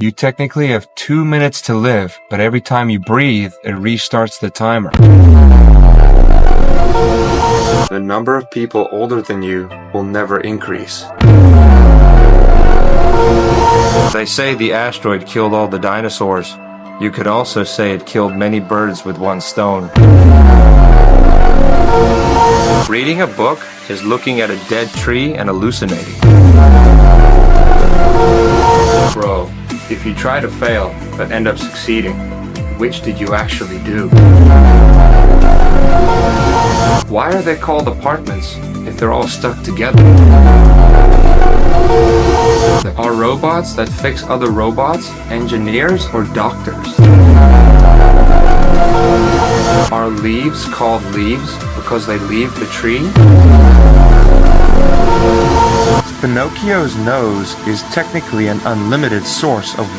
You technically have 2 minutes to live, but every time you breathe, it restarts the timer. The number of people older than you will never increase. They say the asteroid killed all the dinosaurs. You could also say it killed many birds with one stone. Reading a book is looking at a dead tree and hallucinating. Bro, if you try to fail but end up succeeding, which did you actually do? Why are they called apartments if they're all stuck together? Are robots that fix other robots engineers or doctors? Are leaves called leaves because they leave the tree? Pinocchio's nose is technically an unlimited source of